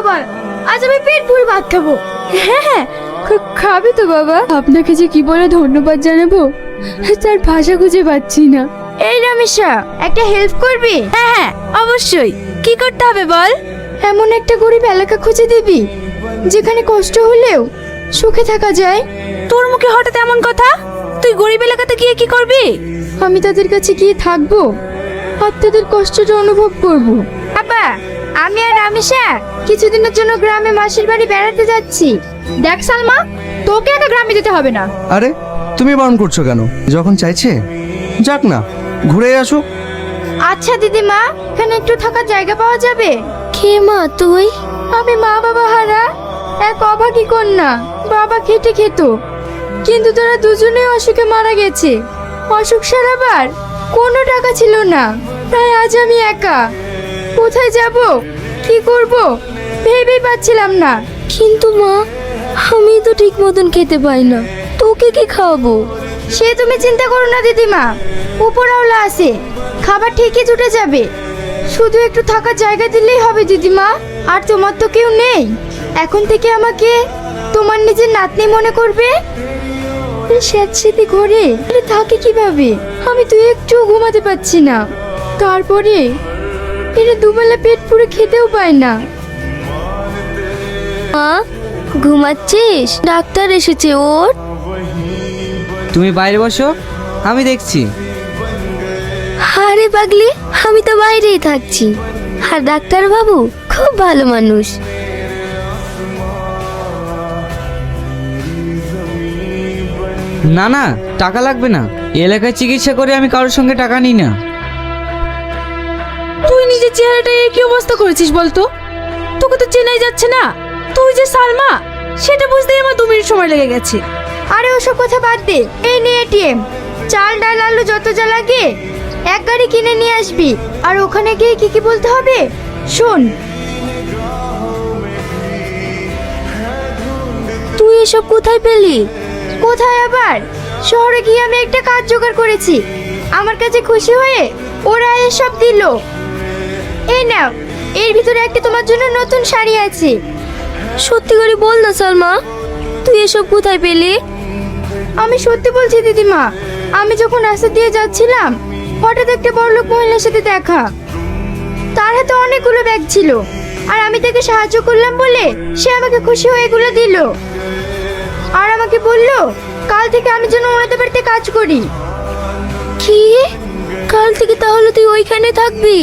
খাবার, আজ আমি পেট ভরে ভাত খাবো। হ্যাঁ হ্যাঁ, খাবে তো বাবা। আপনাকে যে কি বলে ধন্যবাদ জানাবো তার ভাষা খুঁজে পাচ্ছি না। এই রামেশা, একটা হেল্প করবি? হ্যাঁ হ্যাঁ অবশ্যই, কি করতে হবে বল। এমন একটা গরিব এলাকা খুঁজে দিবি যেখানে কষ্ট হলেও সুখে থাকা যায়। তোর মুখে হঠাৎ এমন কথা? তুই গরিব এলাকাতে গিয়ে কি করবি? আমি তাদের কাছে গিয়ে থাকবো আর তাদের কষ্টটা অনুভব করব। আব্বা, আমি আর রামেশা কিছুদিনের জন্য গ্রামে মাসির বাড়ি বেড়াতে যাচ্ছি। দেখ সালমা, তোকে একা গ্রামে যেতে হবে না। আরে তুমি বারণ করছো কেন? যখন চাইছে যাক না, ঘুরে আসুক। আচ্ছা দিদিমা, এখানে একটু থাকার জায়গা পাওয়া যাবে? কে মা তুই? আমি মা বাবা হারা এক অভাগী কন্যা। বাবা খেটে খেত, কিন্তু তারা দুজনেই অসুখে মারা গেছে। অসুখ সারাবার কোনো টাকা ছিল না, তাই আজ আমি একা। কোথায় যাব, কি করব ভেবেই পাচ্ছিলাম না। কিন্তু মা, আমি তো ঠিক মতন খেতে পাই না, তোকে কি খাওয়াবো? সে তুমি চিন্তা করো না দিদিমা, উপরওয়ালা আছে, খাবার ঠিকই জুটে যাবে। শুধু একটু থাকার জায়গা দিলেই হবে দিদিমা। আর তোমার তো কেউ নেই, এখন থেকে আমাকে তোমার নিজের নাতনি মনে করবে। স্যাঁতস্যাঁতে ঘরে থাকে কিভাবে? আমি তো একটু ঘুমাতে পারছি না, তারপরে এরা দুবেলা পেট পুরে খেতেও পায় না। মা, ঘুমাচ্ছিস? ডাক্তার এসেছে, ওর। তুমি বাইরে বসো, আমি দেখছি। আরে পাগলি, আমি তো বাইরেই থাকছি। আর ডাক্তার বাবু খুব ভালো মানুষ। না না, টাকা লাগবে না। এলাকায় চিকিৎসা করে আমি কারোর সঙ্গে টাকা নিই না। তুই নিজের চেহারাটা কি অবস্থা করেছিস বলতো? তোকে তো চেনাই যাচ্ছে না। তুই যে সালমা, সেটা বুঝতেই আমার 2 মিনিট সময় লেগে গেছে। আরে ওসব কথা বাদ দে, এই নে এটিএম। চাল ডাল আলু যত যা লাগে এক গাড়ি কিনে নিয়ে আসবি। আর ওখানে গিয়ে কি কি বলতে হবে শোন। তুই এসব কোথায় পেলি? কোথায় আবার, শহরে গিয়ে আমি একটা কাজ জোগাড় করেছি। আমার কাছে খুশি হয়ে ওরা এসব দিল। এই নাও, এর ভিতরে একটা তোমার জন্য নতুন শাড়ি আছে। সত্যি করে বল না সালমা, তুই এসব কোথায় পেলি? আমি সত্যি বলছি দিদিমা, আমি যখন রাস্তা দিয়ে যাচ্ছিলাম হঠাৎ একটা বড়লোক মহিলার সাথে দেখা। তার হাতে অনেকগুলো ব্যাগ ছিল, আর আমি তাকে সাহায্য করলাম বলে সে আমাকে খুশি হয়ে এগুলো দিল। আর আমাকে বলল কাল থেকে আমি যেন ওনাদের বাড়িতে কাজ করি। কি? কাল থেকে তাহলে তুই ওইখানে থাকবি?